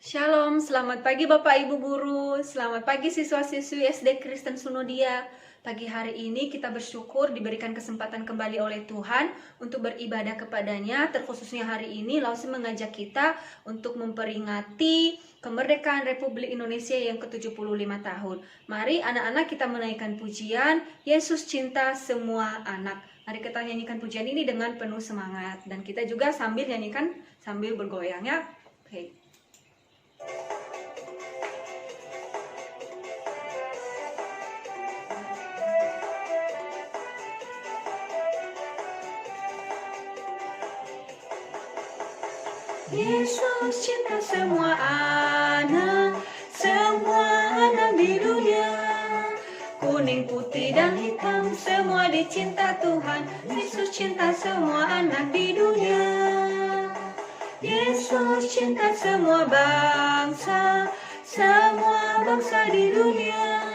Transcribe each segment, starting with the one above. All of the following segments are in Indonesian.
Shalom, selamat pagi Bapak Ibu Guru, selamat pagi siswa-siswi SD Kristen Sunodia. Pagi hari ini kita bersyukur diberikan kesempatan kembali oleh Tuhan untuk beribadah kepadanya. Terkhususnya hari ini Lause mengajak kita untuk memperingati kemerdekaan Republik Indonesia yang ke-75 tahun. Mari anak-anak kita menaikkan pujian, Yesus cinta semua anak. Mari kita nyanyikan pujian ini dengan penuh semangat. Dan kita juga sambil nyanyikan sambil bergoyang ya. Oke. Yesus cinta semua anak di dunia. Kuning, putih, dan hitam, semua dicinta Tuhan. Yesus cinta semua anak di dunia. Yesus cinta semua bangsa di dunia.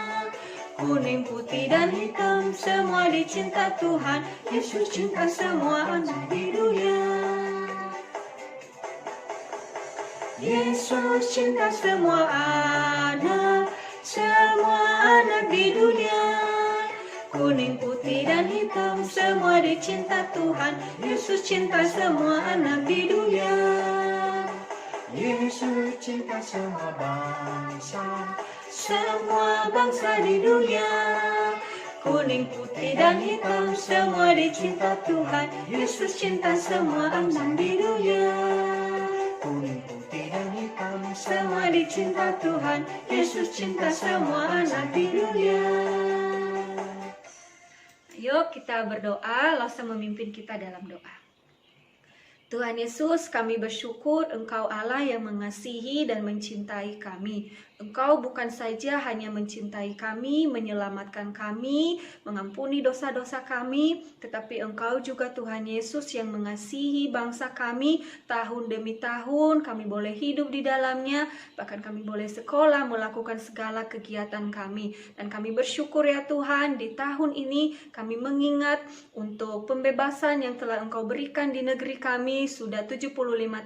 Kuning, putih, dan hitam, semua dicinta Tuhan. Yesus cinta semua anak di dunia. Yesus cinta semua anak di dunia. Kuning, putih, dan hitam, semua dicinta Tuhan. Yesus cinta semua anak di dunia. Yesus cinta semua bangsa di dunia. Kuning, putih, dan hitam, semua dicinta Tuhan. Yesus cinta semua anak di dunia. kuning, putih, dan hitam, Semua dicinta Tuhan, Yesus cinta semua anak di dunia. Ayo kita berdoa, Lause memimpin kita dalam doa. Tuhan Yesus, kami bersyukur Engkau Allah yang mengasihi dan mencintai kami. Engkau bukan saja hanya mencintai kami, menyelamatkan kami, mengampuni dosa-dosa kami, tetapi Engkau juga Tuhan Yesus yang mengasihi bangsa kami. Tahun demi tahun kami boleh hidup di dalamnya, bahkan kami boleh sekolah, melakukan segala kegiatan kami. Dan kami bersyukur ya Tuhan, di tahun ini kami mengingat untuk pembebasan yang telah Engkau berikan di negeri kami sudah 75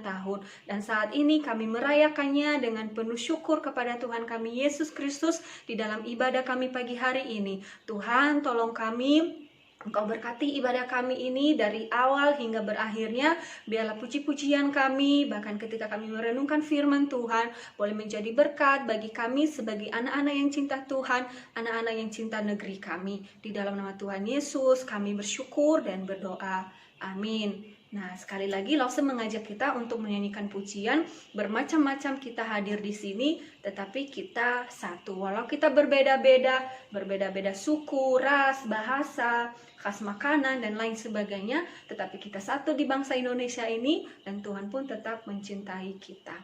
tahun. Dan saat ini kami merayakannya dengan penuh syukur kepada Tuhan kami Yesus Kristus di dalam ibadah kami pagi hari ini. Tuhan, tolong kami, Engkau berkati ibadah kami ini dari awal hingga berakhirnya. Biarlah puji-pujian kami, bahkan ketika kami merenungkan firman Tuhan, boleh menjadi berkat bagi kami sebagai anak-anak yang cinta Tuhan, anak-anak yang cinta negeri kami. Di dalam nama Tuhan Yesus, kami bersyukur dan berdoa. Amin. Nah, sekali lagi Lause mengajak kita untuk menyanyikan pujian. Bermacam-macam kita hadir di sini, tetapi kita satu. Walau kita berbeda-beda suku, ras, bahasa, khas makanan, dan lain sebagainya, tetapi kita satu di bangsa Indonesia ini, dan Tuhan pun tetap mencintai kita.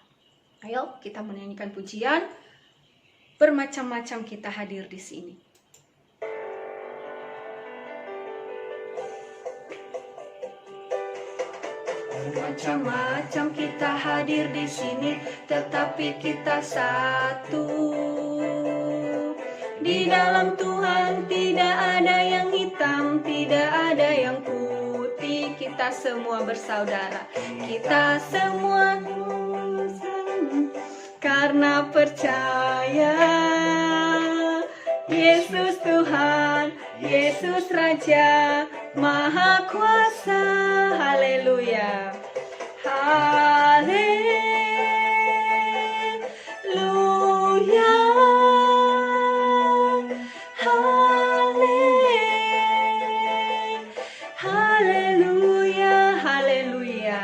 Ayo kita menyanyikan pujian. Bermacam-macam kita hadir di sini. Macam-macam kita hadir di sini, tetapi kita satu. Di dalam Tuhan tidak ada yang hitam, tidak ada yang putih. Kita semua bersaudara, kita semua karena percaya. Yesus Tuhan, Yesus Raja, Maha Kuasa. Haleluya. Haleluya. Haleluya. Haleluya. Haleluya.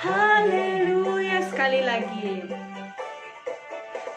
Haleluya. Sekali lagi.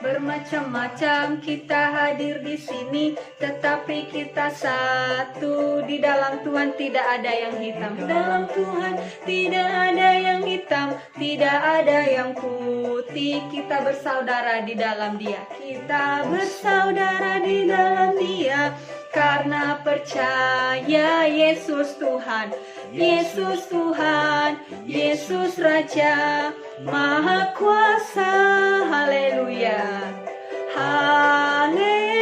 Bermacam-macam kita hadir di sini, tetapi kita satu. Di dalam Tuhan tidak ada yang hitam, di dalam Tuhan tidak ada yang hitam, tidak ada yang putih. Kita bersaudara di dalam Dia, kita bersaudara di dalam Dia. Karena percaya Yesus Tuhan, Yesus Tuhan, Yesus Raja, Maha Kuasa. Haleluya. Haleluya.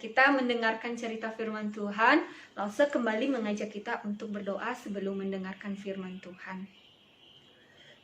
kita mendengarkan cerita firman Tuhan, Lause kembali mengajak kita untuk berdoa sebelum mendengarkan firman Tuhan.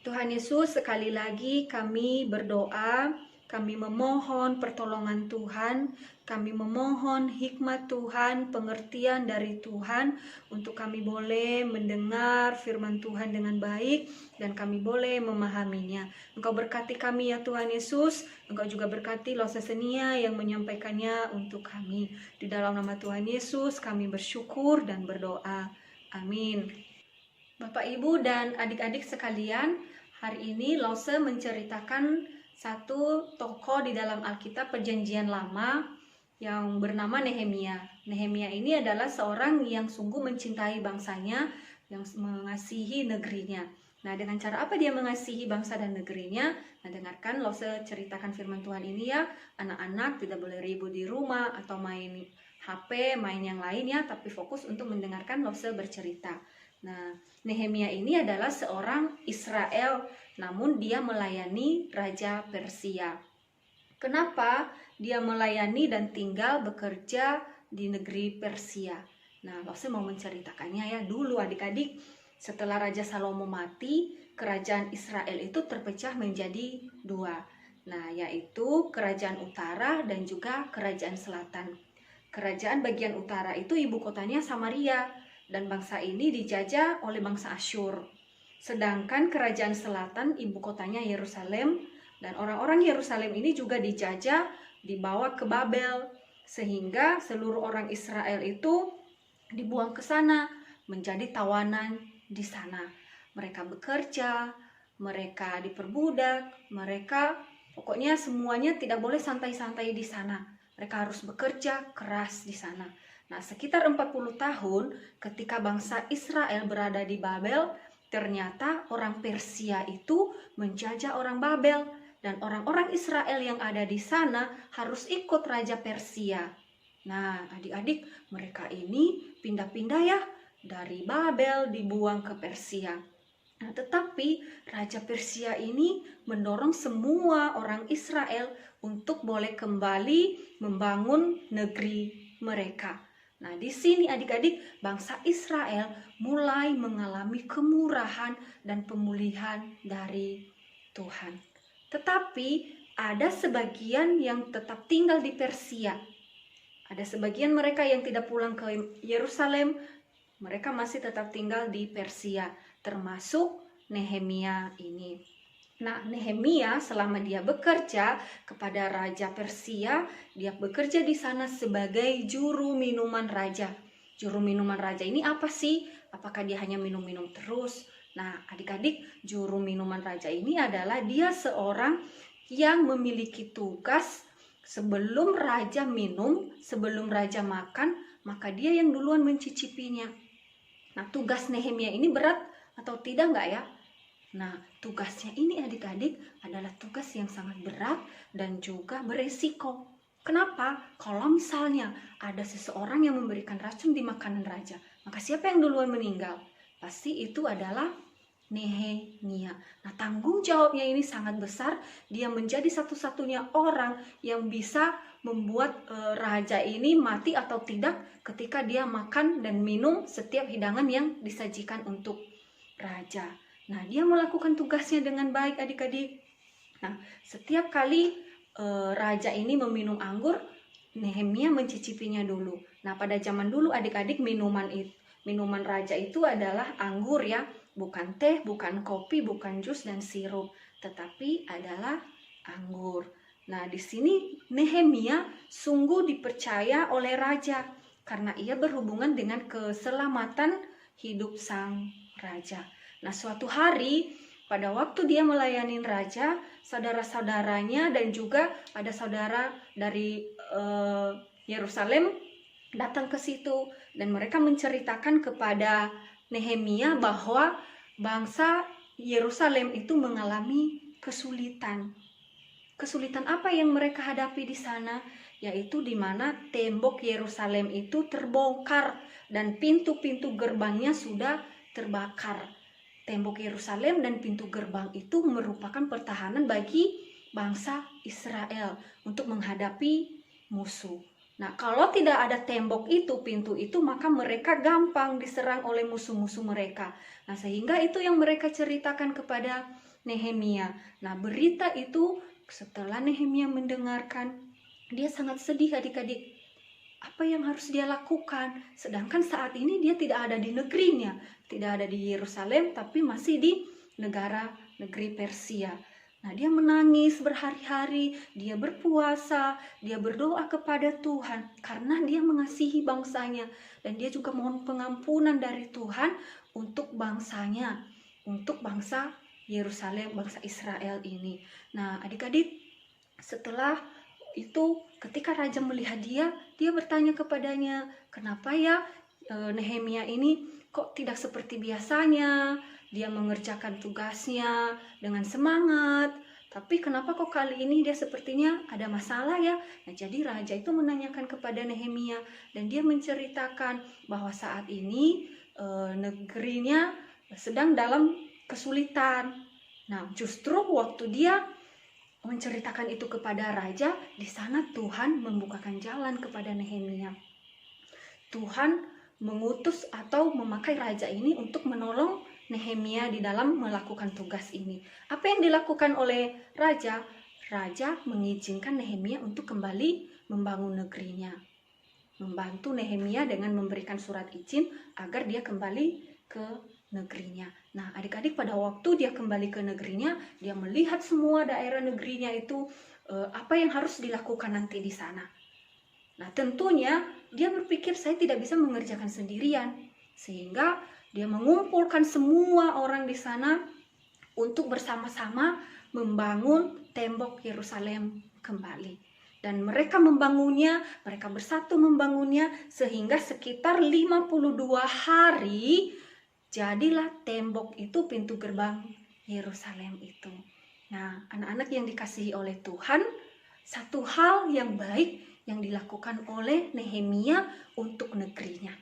Tuhan Yesus, sekali lagi kami berdoa, kami memohon pertolongan Tuhan, kami memohon hikmat Tuhan, pengertian dari Tuhan, untuk kami boleh mendengar firman Tuhan dengan baik, dan kami boleh memahaminya. Engkau berkati kami ya Tuhan Yesus, Engkau juga berkati Lause Senia yang menyampaikannya untuk kami. Di dalam nama Tuhan Yesus kami bersyukur dan berdoa. Amin. Bapak, Ibu, dan adik-adik sekalian, hari ini Lause menceritakan satu tokoh di dalam Alkitab Perjanjian Lama yang bernama Nehemia. Nehemia ini adalah seorang yang sungguh mencintai bangsanya, yang mengasihi negerinya. Nah, dengan cara apa dia mengasihi bangsa dan negerinya? Nah, dengarkan Lause ceritakan firman Tuhan ini ya. Anak-anak tidak boleh ribut di rumah atau main HP, main yang lainnya, tapi fokus untuk mendengarkan Lause bercerita. Nah, Nehemia ini adalah seorang Israel, namun dia melayani Raja Persia. Kenapa dia melayani dan tinggal bekerja di negeri Persia? Nah, Lause mau menceritakannya ya. Dulu adik-adik, setelah Raja Salomo mati, kerajaan Israel itu terpecah menjadi dua. Nah, yaitu kerajaan utara dan juga kerajaan selatan. Kerajaan bagian utara itu ibu kotanya Samaria, dan bangsa ini dijajah oleh bangsa Asyur. Sedangkan kerajaan selatan ibu kotanya Yerusalem, dan orang-orang Yerusalem ini juga dijajah, dibawa ke Babel, sehingga seluruh orang Israel itu dibuang ke sana, menjadi tawanan di sana. Mereka bekerja, mereka diperbudak, mereka pokoknya semuanya tidak boleh santai-santai di sana. Mereka harus bekerja keras di sana. Nah, sekitar 40 tahun ketika bangsa Israel berada di Babel, ternyata orang Persia itu menjajah orang Babel, dan orang-orang Israel yang ada di sana harus ikut Raja Persia. Nah, adik-adik, mereka ini pindah-pindah ya, dari Babel dibuang ke Persia. Nah, tetapi Raja Persia ini mendorong semua orang Israel untuk boleh kembali membangun negeri mereka. Nah, di sini adik-adik, bangsa Israel mulai mengalami kemurahan dan pemulihan dari Tuhan. Tetapi ada sebagian yang tetap tinggal di Persia. Ada sebagian mereka yang tidak pulang ke Yerusalem, mereka masih tetap tinggal di Persia, termasuk Nehemia ini. Nah, Nehemia selama dia bekerja kepada Raja Persia, dia bekerja di sana sebagai juru minuman raja. Juru minuman raja ini apa sih? Apakah dia hanya minum-minum terus? Nah, adik-adik, juru minuman raja ini adalah dia seorang yang memiliki tugas sebelum raja minum, sebelum raja makan, maka dia yang duluan mencicipinya. Nah, tugas Nehemia ini berat atau tidak enggak ya? Nah, tugasnya ini adik-adik adalah tugas yang sangat berat dan juga beresiko. Kenapa? Kalau misalnya ada seseorang yang memberikan racun di makanan raja, maka siapa yang duluan meninggal? Pasti itu adalah Nehemia. Nah, tanggung jawabnya ini sangat besar. Dia menjadi satu-satunya orang yang bisa membuat raja ini mati atau tidak ketika dia makan dan minum setiap hidangan yang disajikan untuk raja. Nah, dia melakukan tugasnya dengan baik adik-adik. Nah, setiap kali raja ini meminum anggur, Nehemia mencicipinya dulu. Nah, pada zaman dulu adik-adik minuman raja itu adalah anggur ya, bukan teh, bukan kopi, bukan jus dan sirup, tetapi adalah anggur. Nah, di sini Nehemia sungguh dipercaya oleh raja karena ia berhubungan dengan keselamatan hidup sang raja. Nah, suatu hari pada waktu dia melayani raja, saudara-saudaranya dan juga ada saudara dari Yerusalem datang ke situ, dan mereka menceritakan kepada Nehemia bahwa bangsa Yerusalem itu mengalami kesulitan. Kesulitan apa yang mereka hadapi di sana? Yaitu di mana tembok Yerusalem itu terbongkar dan pintu-pintu gerbangnya sudah terbakar. Tembok Yerusalem dan pintu gerbang itu merupakan pertahanan bagi bangsa Israel untuk menghadapi musuh. Nah, kalau tidak ada tembok itu, pintu itu, maka mereka gampang diserang oleh musuh-musuh mereka. Nah, sehingga itu yang mereka ceritakan kepada Nehemia. Nah, berita itu setelah Nehemia mendengarkan, dia sangat sedih adik-adik. Apa yang harus dia lakukan? Sedangkan saat ini dia tidak ada di negerinya, tidak ada di Yerusalem, tapi masih di negeri Persia. Nah, dia menangis berhari-hari, dia berpuasa, dia berdoa kepada Tuhan karena dia mengasihi bangsanya, dan dia juga mohon pengampunan dari Tuhan untuk bangsanya, untuk bangsa Yerusalem, bangsa Israel ini. Nah, adik-adik, setelah itu ketika raja melihat dia bertanya kepadanya, kenapa ya Nehemia ini kok tidak seperti biasanya, dia mengerjakan tugasnya dengan semangat, tapi kenapa kok kali ini dia sepertinya ada masalah ya? Nah, jadi raja itu menanyakan kepada Nehemia, dan dia menceritakan bahwa saat ini negerinya sedang dalam kesulitan. Nah, justru waktu dia menceritakan itu kepada raja, di sana Tuhan membukakan jalan kepada Nehemia. Tuhan mengutus atau memakai raja ini untuk menolong Nehemia di dalam melakukan tugas ini. Apa yang dilakukan oleh raja? Raja mengizinkan Nehemia untuk kembali membangun negerinya. Membantu Nehemia dengan memberikan surat izin agar dia kembali ke negerinya. Nah, adik-adik, pada waktu dia kembali ke negerinya, dia melihat semua daerah negerinya itu apa yang harus dilakukan nanti di sana. Nah, tentunya dia berpikir saya tidak bisa mengerjakan sendirian, sehingga dia mengumpulkan semua orang di sana untuk bersama-sama membangun tembok Yerusalem kembali. Dan mereka membangunnya, mereka bersatu membangunnya, sehingga sekitar 52 hari jadilah tembok itu, pintu gerbang Yerusalem itu. Nah, anak-anak yang dikasihi oleh Tuhan, satu hal yang baik yang dilakukan oleh Nehemia untuk negerinya.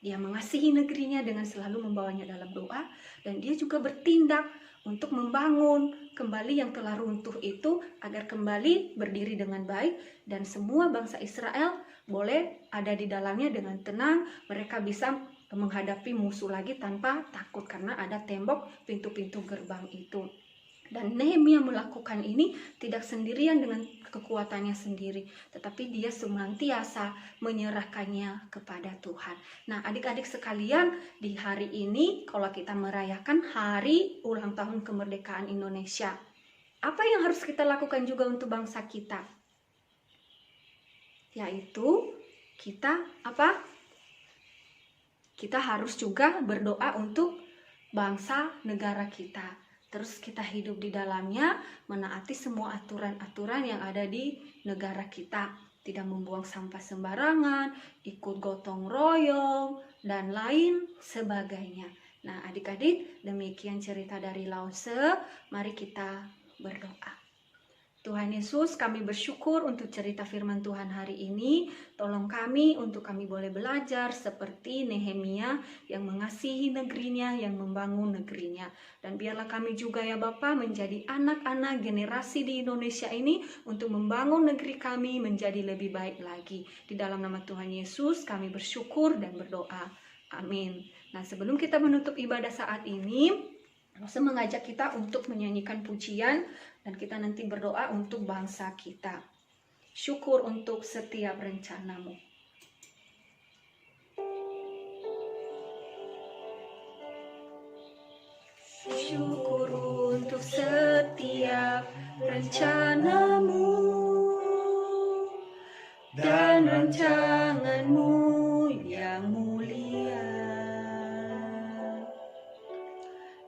Dia mengasihi negerinya dengan selalu membawanya dalam doa, dan dia juga bertindak untuk membangun kembali yang telah runtuh itu agar kembali berdiri dengan baik, dan semua bangsa Israel boleh ada di dalamnya dengan tenang. Mereka bisa menghadapi musuh lagi tanpa takut karena ada tembok, pintu-pintu gerbang itu. Dan Nehemia melakukan ini tidak sendirian dengan kekuatannya sendiri, tetapi dia senantiasa menyerahkannya kepada Tuhan. Nah, adik-adik sekalian, di hari ini kalau kita merayakan hari ulang tahun kemerdekaan Indonesia, apa yang harus kita lakukan juga untuk bangsa kita? Yaitu kita apa? Kita harus juga berdoa untuk bangsa negara kita. Terus kita hidup di dalamnya, menaati semua aturan-aturan yang ada di negara kita. Tidak membuang sampah sembarangan, ikut gotong royong, dan lain sebagainya. Nah, adik-adik, demikian cerita dari Lause. Mari kita berdoa. Tuhan Yesus, kami bersyukur untuk cerita firman Tuhan hari ini. Tolong kami untuk kami boleh belajar seperti Nehemia yang mengasihi negerinya, yang membangun negerinya. Dan biarlah kami juga ya Bapa menjadi anak-anak generasi di Indonesia ini untuk membangun negeri kami menjadi lebih baik lagi. Di dalam nama Tuhan Yesus kami bersyukur dan berdoa. Amin. Nah, sebelum kita menutup ibadah saat ini, saya mengajak kita untuk menyanyikan pujian, dan kita nanti berdoa untuk bangsa kita. Syukur untuk setiap rencanamu. Syukur untuk setiap rencanamu dan rancanganmu yang mulia.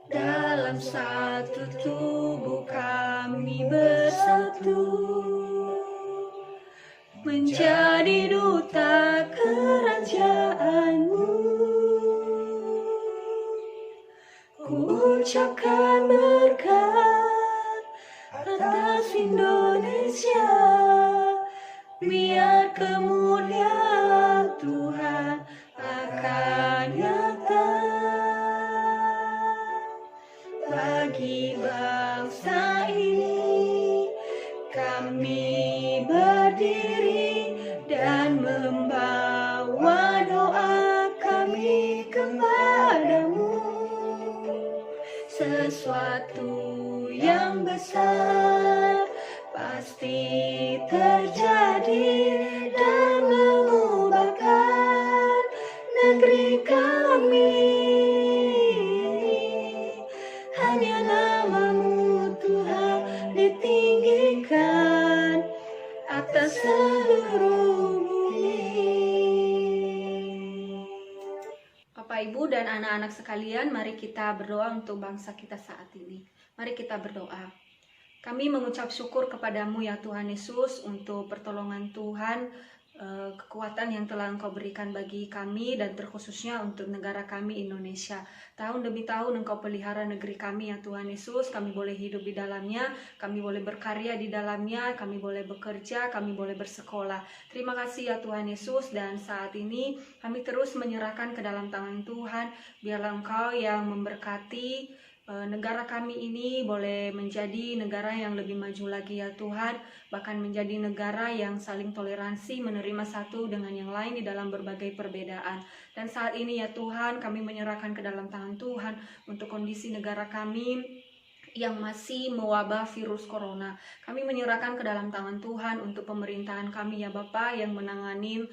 Dalam satu tubuh kami bersatu, menjadi duta kerajaan-Mu. Ku ucapkan berkat atas Indonesia, biar kemuliaan Tuhan akan nyata bagi bangsa ini. Kami kami berdiri dan membawa doa kami kepadamu. Sesuatu yang besar pasti terjadi dan mengubahkan negeri kami. Hanya nama-Mu Tuhan ditinggikan atas seluruh bumi. Bapak, Ibu, dan anak-anak sekalian, mari kita berdoa untuk bangsa kita saat ini. Mari kita berdoa. Kami mengucap syukur kepadamu ya Tuhan Yesus untuk pertolongan Tuhan, kekuatan yang telah Engkau berikan bagi kami dan terkhususnya untuk negara kami Indonesia. Tahun demi tahun Engkau pelihara negeri kami ya Tuhan Yesus. Kami boleh hidup di dalamnya, kami boleh berkarya di dalamnya, kami boleh bekerja, kami boleh bersekolah. Terima kasih ya Tuhan Yesus, dan saat ini kami terus menyerahkan ke dalam tangan Tuhan. Biarlah Engkau yang memberkati negara kami ini boleh menjadi negara yang lebih maju lagi ya Tuhan, bahkan menjadi negara yang saling toleransi, menerima satu dengan yang lain di dalam berbagai perbedaan. Dan saat ini ya Tuhan, kami menyerahkan ke dalam tangan Tuhan untuk kondisi negara kami yang masih mewabah virus corona. Kami menyerahkan ke dalam tangan Tuhan untuk pemerintahan kami ya Bapa yang menangani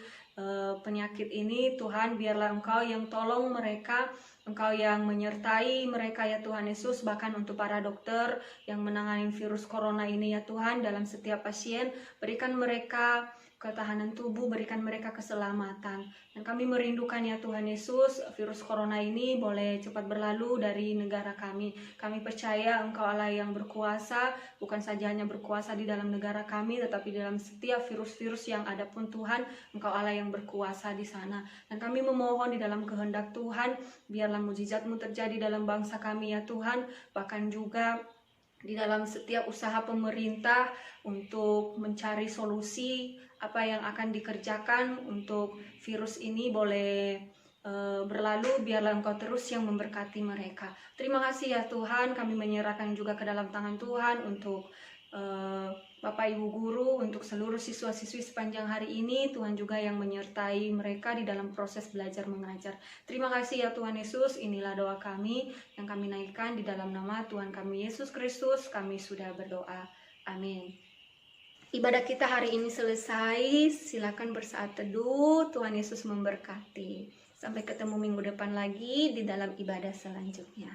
penyakit ini. Tuhan, biarlah Engkau yang tolong mereka, Engkau yang menyertai mereka ya Tuhan Yesus, bahkan untuk para dokter yang menangani virus corona ini ya Tuhan, dalam setiap pasien, berikan mereka ketahanan tubuh, berikan mereka keselamatan. Dan kami merindukan ya Tuhan Yesus, virus corona ini boleh cepat berlalu dari negara kami. Kami percaya Engkau Allah yang berkuasa, bukan saja hanya berkuasa di dalam negara kami, tetapi dalam setiap virus-virus yang ada pun Tuhan, Engkau Allah yang berkuasa di sana. Dan kami memohon di dalam kehendak Tuhan, biarlah mujizat-Mu terjadi dalam bangsa kami ya Tuhan, bahkan juga di dalam setiap usaha pemerintah untuk mencari solusi apa yang akan dikerjakan untuk virus ini boleh berlalu. Biarlah Engkau terus yang memberkati mereka. Terima kasih ya Tuhan, kami menyerahkan juga ke dalam tangan Tuhan untuk Bapak Ibu Guru, untuk seluruh siswa-siswi sepanjang hari ini. Tuhan juga yang menyertai mereka di dalam proses belajar mengajar. Terima kasih ya Tuhan Yesus, inilah doa kami yang kami naikkan di dalam nama Tuhan kami Yesus Kristus. Kami sudah berdoa. Amin. Ibadah kita hari ini selesai. Silakan bersaat teduh. Tuhan Yesus memberkati. Sampai ketemu minggu depan lagi di dalam ibadah selanjutnya.